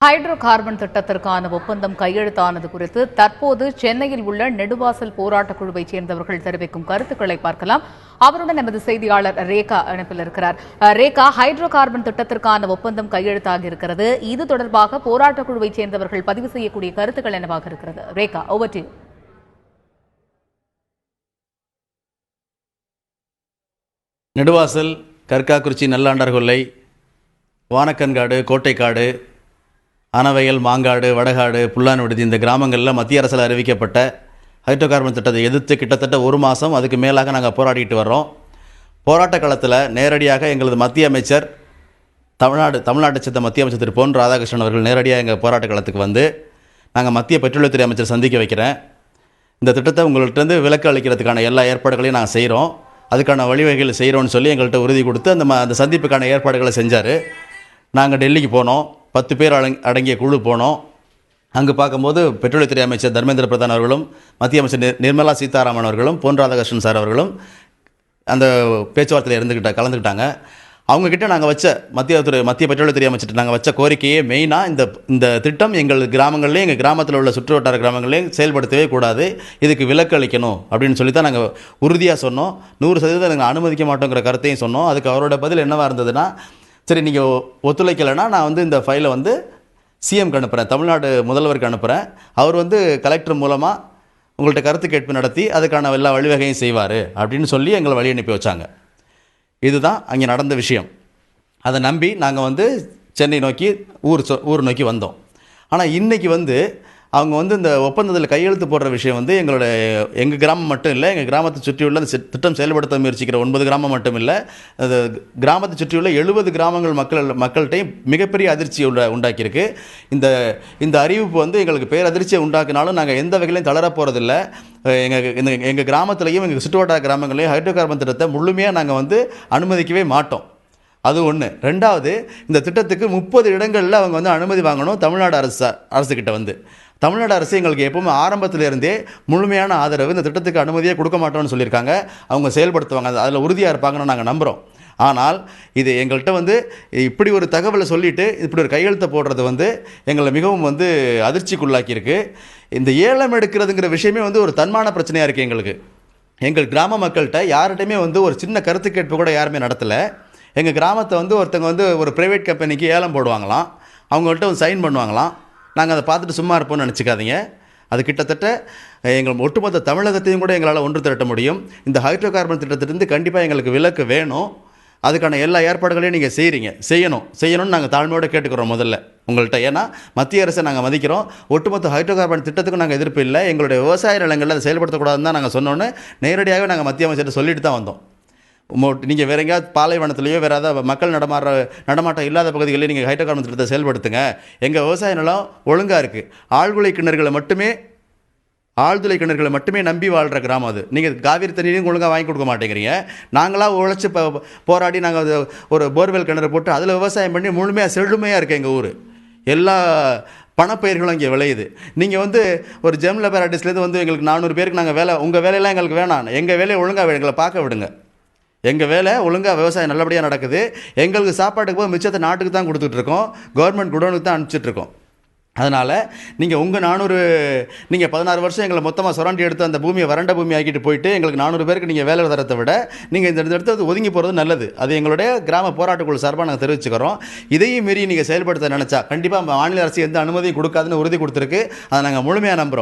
Hydro carbon திட்டத்திற்கான ஒப்பந்தம் கையெழுத்தானது குறித்து தற்போது சென்னையில் உள்ள நெடுவாசல் போராட்டக் குழுவைச் சேர்ந்தவர்கள் தெரிவிக்கும் கருத்துக்களை பார்க்கலாம். அவருடன் நமது செய்தியாளர் ரேகா இணைப்பில் இருக்கிறார். ரேகா, ஹைட்ரோ கார்பன் திட்டத்திற்கான ஒப்பந்தம் கையெழுத்தாகி இருக்கிறது. இது தொடர்பாக போராட்டக் குழுவைச் சேர்ந்தவர்கள் பதிவு செய்யக்கூடிய கருத்துக்கள் என்னவாக இருக்கிறது? Rekha, over to you. Neduvasal, Karkakurichi, Nallandar Kollai, Vanakkankadu, Kottaikadu, அனவயல், Mangadu, Vadakadu, புல்லான் விடுதி இந்த கிராமங்களில் மத்திய அரசால் அறிவிக்கப்பட்ட ஹைட்ரோ கார்பன் திட்டத்தை எதிர்த்து கிட்டத்தட்ட ஒரு மாதம் அதுக்கு மேலாக நாங்கள் போராடிட்டு வர்றோம். போராட்ட காலத்தில் நேரடியாக எங்களது மத்திய அமைச்சர் தமிழ்நாட்டை சேர்ந்த மத்திய அமைச்சர் திரு பொன் ராதாகிருஷ்ணன் அவர்கள் நேரடியாக எங்கள் போராட்ட காலத்துக்கு வந்து நாங்கள் மத்திய பெட்ரோலியத்துறை அமைச்சர் சந்திக்க வைக்கிறேன், இந்த திட்டத்தை உங்கள்கிட்ட விலக்கு அளிக்கிறதுக்கான எல்லா ஏற்பாடுகளையும் நாங்கள் செய்கிறோம், அதுக்கான வழிவகைகள் செய்கிறோன்னு சொல்லி எங்கள்கிட்ட உறுதி கொடுத்து அந்த சந்திப்புக்கான ஏற்பாடுகளை செஞ்சார். நாங்கள் டெல்லிக்கு போனோம், 10 பேர் அடங்கிய குழு போனோம். அங்கு பார்க்கும்போது பெட்ரோலியத்துறை அமைச்சர் தர்மேந்திர பிரதான் அவர்களும் மத்திய அமைச்சர் நிர்மலா சீதாராமன் அவர்களும் பொன் ராதாகிருஷ்ணன் சார் அவர்களும் அந்த பேச்சுவார்த்தையில் கலந்துக்கிட்டாங்க. அவங்கக்கிட்ட நாங்கள் வச்ச மத்திய பெட்ரோலியத்துறை அமைச்சர்கிட்ட நாங்கள் வச்ச கோரிக்கையே மெயினாக இந்த திட்டம் எங்கள் கிராமங்கள்லேயும் எங்கள் கிராமத்தில் உள்ள சுற்று வட்டார கிராமங்களையும் செயல்படுத்தவே கூடாது, இதுக்கு விலக்கு அளிக்கணும் அப்படின்னு சொல்லி தான் நாங்கள் உறுதியாக சொன்னோம். 100% நாங்கள் அனுமதிக்க மாட்டோங்கிற கருத்தையும் சொன்னோம். அதுக்கு அவரோட பதில் என்னவாக இருந்ததுன்னா, சரி நீங்கள் ஒத்துழைக்கலைன்னா நான் இந்த ஃபைலை சிஎம்க்கு அனுப்புகிறேன், தமிழ்நாடு முதல்வருக்கு அனுப்புகிறேன், அவர் கலெக்டர் மூலமாக உங்கள்கிட்ட கருத்து கேட்பு நடத்தி அதுக்கான எல்லா வழிவகையும் செய்வார் அப்படின்னு சொல்லி எங்களை வழி அனுப்பி வச்சாங்க. இதுதான் அங்கே நடந்த விஷயம். அதை நம்பி நாங்கள் சென்னை நோக்கி ஊர் நோக்கி வந்தோம். ஆனால் இன்றைக்கி அவங்க இந்த ஒப்பந்தத்தில் கையெழுத்து போடுற விஷயம் எங்கள் கிராமம் மட்டும் இல்லை, எங்கள் கிராமத்தை சுற்றியுள்ள அந்த திட்டம் செயல்படுத்த முயற்சிக்கிற 9 கிராமம் மட்டும் இல்லை, அது கிராமத்தை சுற்றியுள்ள 70 கிராமங்கள் மக்கள்கிட்டையும் மிகப்பெரிய அதிர்ச்சியை உண்டாக்கியிருக்கு. இந்த அறிவிப்பு எங்களுக்கு பேரதிர்ச்சியை உண்டாக்கினாலும் நாங்கள் எந்த வகையிலையும் தளர போகிறதில்லை. எங்கள் கிராமத்திலையும் எங்கள் சுற்றுவட்டார கிராமங்களையும் ஹைட்ரோ கார்பன் திட்டத்தை முழுமையாக நாங்கள் அனுமதிக்கவே மாட்டோம். அது ஒன்று. ரெண்டாவது, இந்த திட்டத்துக்கு 30 இடங்களில் அவங்க அனுமதி வாங்கணும் தமிழ்நாடு அரசுக்கிட்ட. தமிழ்நாடு அரசு எங்களுக்கு எப்பவுமே ஆரம்பத்திலிருந்தே முழுமையான ஆதரவு, இந்த திட்டத்துக்கு அனுமதியே கொடுக்க மாட்டோம்னு சொல்லியிருக்காங்க. அவங்க செயல்படுத்துவாங்க, அதில் உறுதியாக இருப்பாங்கன்னு நாங்கள் நம்புகிறோம். ஆனால் இது எங்கள்கிட்ட இப்படி ஒரு தகவலை சொல்லிவிட்டு இப்படி ஒரு கையெழுத்தை போடுறது எங்களை மிகவும் அதிர்ச்சிக்குள்ளாக்கியிருக்கு. இந்த ஏலம் எடுக்கிறதுங்கிற விஷயமே ஒரு தன்மான பிரச்சனையாக இருக்குது. எங்கள் கிராம மக்கள்கிட்ட யார்கிட்டையுமே ஒரு சின்ன கருத்து கேட்பு கூட யாருமே நடத்தலை. எங்கள் கிராமத்தை ஒருத்தங்க ஒரு ப்ரைவேட் கம்பெனிக்கு ஏலம் போடுவாங்களாம், அவங்கள்ட்ட சைன் பண்ணுவாங்களாம். நாங்கள் அதை பார்த்துட்டு சும்மா இருப்போம்னு நினச்சிக்காதீங்க. அது கிட்டத்தட்ட எங்கள் ஒட்டுமொத்த தமிழகத்தையும் கூட எங்களால் ஒன்று திரட்ட முடியும். இந்த ஹைட்ரோ கார்பன் திட்டத்திலிருந்து கண்டிப்பாக எங்களுக்கு விலக்கு வேணும். அதுக்கான எல்லா ஏற்பாடுகளையும் நீங்கள் செய்யணும்னு நாங்கள் தாழ்மையோடு கேட்டுக்கிறோம் முதல்ல உங்கள்கிட்ட. ஏன்னா மத்திய அரசை நாங்கள் மதிக்கிறோம். ஒட்டுமொத்த ஹைட்ரோ கார்பன் திட்டத்துக்கும் நாங்கள் எதிர்ப்பு இல்லை. எங்களுடைய விவசாய நிலங்களில் அதை செயல்படுத்தக்கூடாதுன்னு தான் நாங்கள் சொன்னோன்னு நேரடியாகவே நாங்கள் மத்திய அமைச்சர்கிட்ட சொல்லிட்டு தான் வந்தோம். நீங்கள் வேறு எங்கேயாவது பாலைவனத்துலேயோ வேறு ஏதாவது மக்கள் நடமாட்டம் இல்லாத பகுதிகளில் நீங்கள் ஹைட்ரோ கார்பன் திட்டத்தை செயல்படுத்துங்க. எங்கள் விவசாய நிலம் ஒழுங்காக இருக்குது. ஆழ்துளை கிணறுகளை மட்டுமே நம்பி வாழ்கிற கிராமம் அது. நீங்கள் காவிரி தண்ணீரையும் ஒழுங்காக வாங்கி கொடுக்க மாட்டேங்கிறீங்க. நாங்களாக உழைச்சி போராடி நாங்கள் ஒரு போர்வெல் கிணறு போட்டு அதில் விவசாயம் பண்ணி முழுமையாக செழுமையாக இருக்குது எங்கள் ஊர். எல்லா பணப்பயிர்களும் இங்கே விளையுது. நீங்கள் ஒரு ஜெம் லெபராட்டிஸ்லேருந்து எங்களுக்கு 400 பேருக்கு நாங்கள் வேலை, உங்கள் வேலையெல்லாம் எங்களுக்கு வேணாம், எங்கள் வேலையை ஒழுங்காக எங்களை பார்க்க விடுங்க. எங்கள் வேலை ஒழுங்காக விவசாயம் நல்லபடியாக நடக்குது. எங்களுக்கு சாப்பாட்டுக்கு போய் மிச்சத்தை நாட்டுக்கு தான் கொடுத்துட்ருக்கோம், கவர்மெண்ட் குடோனுக்கு தான் அனுப்பிச்சிட்ருக்கோம். அதனால் நீங்கள் 16 வருஷம் எங்களை மொத்தமாக சுரண்டி எடுத்து அந்த பூமியை வறண்ட பூமி ஆக்கிட்டு போயிட்டு எங்களுக்கு 400 பேருக்கு நீங்கள் வேலை தரத்தை விட நீங்கள் இந்த இடத்துல ஒதுங்கி போகிறது நல்லது. அது எங்களுடைய கிராம போராட்டக்குழு சார்பாக நாங்கள் தெரிவிச்சுக்கிறோம். இதையும் மீறி நீங்கள் செயல்படுத்த நினச்சா கண்டிப்பாக மாநில அரசு எந்த அனுமதியும் கொடுக்காதுன்னு உறுதி கொடுத்துருக்கு. அதை நாங்கள் முழுமையாக நம்புகிறோம்.